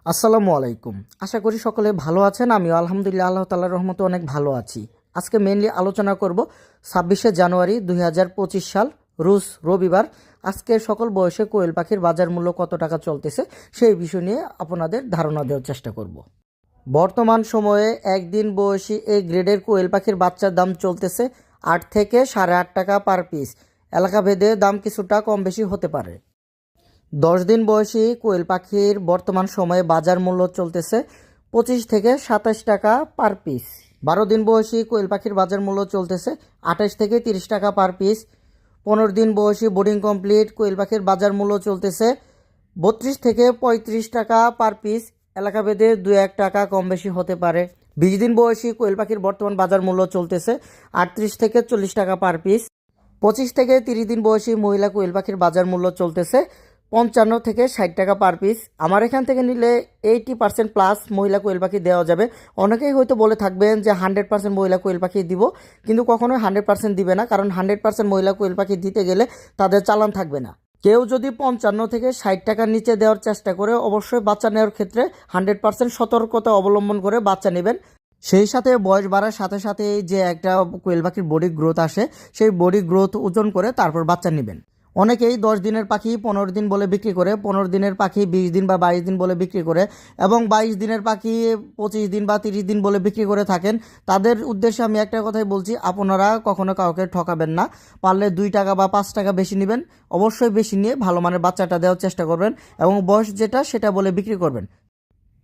আসসালামু আলাইকুম। আশা করি সকলে ভালো আছেন। আমিও আলহামদুলিল্লাহ আল্লাহ তাআলার রহমতে অনেক ভালো আছি। আজকে মেইনলি আলোচনা করব 26শে জানুয়ারি 2025 সাল রোজ রবিবার। আজকে সকল বয়সে কোয়েল পাখির বাজার মূল্য কত টাকা চলতেছে সেই বিষয় নিয়ে আপনাদের ধারণা দেওয়ার চেষ্টা করব। বর্তমান সময়ে একদিন বয়সী এই গ্রেডের কোয়েল পাখির বাচ্চার দাম চলতেছে 8 থেকে 8.5 টাকা পার পিস। এলাকাভেদে দাম কিছুটা কম বেশি হতে পারে। 10 দিন বয়সী কোয়েল পাখির বর্তমান সময়ে বাজার মূল্য চলতেছে 25 থেকে 27 টাকা পার পিস। 12 দিন বয়সী কোয়েল পাখির বাজার মূল্য চলতেছে 28 থেকে 30 টাকা পার পিস। 15 দিন বয়সী বোর্ডিং কমপ্লিট কোয়েল পাখির বাজার মূল্য চলতেছে 32 থেকে 35 টাকা পার পিস। এলাকাভেদে 2-1 টাকা কম বেশি হতে পারে। 20 দিন বয়সী কোয়েল পাখির বর্তমান বাজার মূল্য চলতেছে 38 থেকে 40 টাকা পার পিস। 25 থেকে 30 দিন বয়সী মহিলা কোয়েল পাখির বাজার মূল্য চলতেছে 55 থেকে 60 টাকা পার পিস। আমার এখান থেকে নিলে 80% প্লাস মহিলা কোয়েল পাখি দেওয়া যাবে। অনেকেই হয়তো বলে থাকবেন যে 100% মহিলা কোয়েল পাখি দিব, কিন্তু কখনোই 100% দিবে না, কারণ 100% মহিলা কোয়েল পাখি দিতে গেলে তাদের চালান থাকবে না। কেউ যদি 55 থেকে 60 টাকার নিচে দেওয়ার চেষ্টা করে অবশ্যই বাচ্চা নেওয়ার ক্ষেত্রে 100% সতর্কতা অবলম্বন করে বাচ্চা নেবেন। সেই সাথে বয়স বাড়ার সাথে সাথে যে একটা কোয়েল পাখির বডি গ্রোথ আসে, সেই বডি গ্রোথ ওজন করে তারপর বাচ্চা নেবেন। অনেকেই 10 দিনের পাখি 15 দিন বলে বিক্রি করে, 15 দিনের পাখি 20 দিন বা 22 দিন বলে বিক্রি করে, এবং 22 দিনের পাখি 25 দিন বা 30 দিন বলে বিক্রি করে থাকেন। তাদের উদ্দেশ্যে আমি একটা কথাই বলছি, আপনারা কখনো কাউকে ঠকাবেন না। পারলে 2 টাকা বা 5 টাকা বেশি নেবেন, অবশ্যই বেশি নিয়ে ভালো মানের বাচ্চাটা দেওয়ার চেষ্টা করবেন এবং বয়স যেটা সেটা বলে বিক্রি করবেন।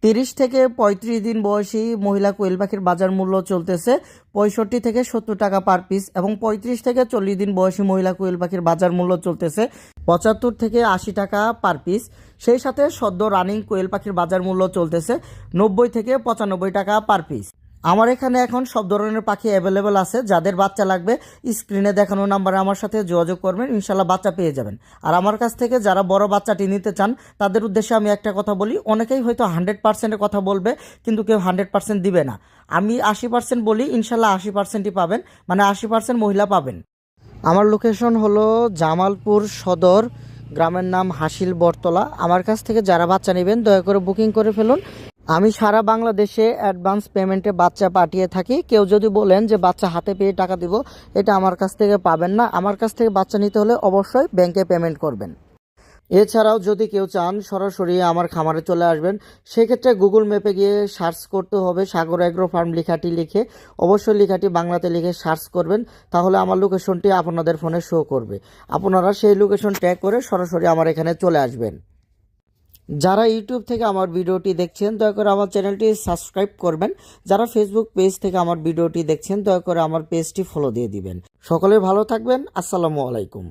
30 থেকে 35 দিন বয়সী মহিলা কোয়েল পাখির বাজার মূল্য চলতেছে 65 থেকে 70 টাকা পার পিস, এবং 35 থেকে 40 দিন বয়সী মহিলা কোয়েল পাখির বাজার মূল্য চলতেছে 75 থেকে 80 টাকা পার পিস। সেই সাথে সদ্য রানিং কোয়েল পাখির বাজার মূল্য চলতেছে 90 থেকে 95 টাকা পার পিস। আমার এখানে এখন সব ধরনের পাখি অ্যাভেলেবেল আছে। যাদের বাচ্চা লাগবে স্ক্রিনে দেখানো নাম্বারে আমার সাথে যোগাযোগ করবেন, ইনশাল্লাহ বাচ্চা পেয়ে যাবেন। আর আমার কাছ থেকে যারা বড় বাচ্চাটি নিতে চান তাদের উদ্দেশ্যে আমি একটা কথা বলি, অনেকেই হয়তো 100%-এর কথা বলবে কিন্তু কেউ 100% দিবে না। আমি 80% বলি, ইনশাল্লাহ 80%ই পাবেন, মানে 80% মহিলা পাবেন। আমার লোকেশন হলো জামালপুর সদর, গ্রামের নাম হাসিল বটতলা। আমার কাছ থেকে যারা বাচ্চা নেবেন দয়া করে বুকিং করে ফেলুন। আমি সারা বাংলাদেশে অ্যাডভান্স পেমেন্টে বাচ্চা পাঠিয়ে থাকি। কেউ যদি বলেন যে বাচ্চা হাতে পেয়ে টাকা দিব, এটা আমার কাছ থেকে পাবেন না। আমার কাছ থেকে বাচ্চা নিতে হলে অবশ্যই ব্যাংকে পেমেন্ট করবেন। এছাড়াও যদি কেউ চান সরাসরি আমার খামারে চলে আসবেন, সেক্ষেত্রে গুগল ম্যাপে গিয়ে সার্চ করতে হবে সাগর অ্যাগ্রো ফার্ম লেখাটি লিখে, অবশ্যই লেখাটি বাংলাতে লিখে সার্চ করবেন, তাহলে আমার লোকেশনটি আপনাদের ফোনে শো করবে। আপনারা সেই লোকেশন ট্যাগ করে সরাসরি আমার এখানে চলে আসবেন। যারা ইউটিউব থেকে আমার ভিডিওটি দেখছেন দয়া করে আমার চ্যানেলটি সাবস্ক্রাইব করবেন। যারা ফেসবুক পেজ থেকে আমার ভিডিওটি দেখছেন দয়া করে আমার পেজটি ফলো দিয়ে দিবেন। সকলে ভালো থাকবেন। আসসালামু আলাইকুম।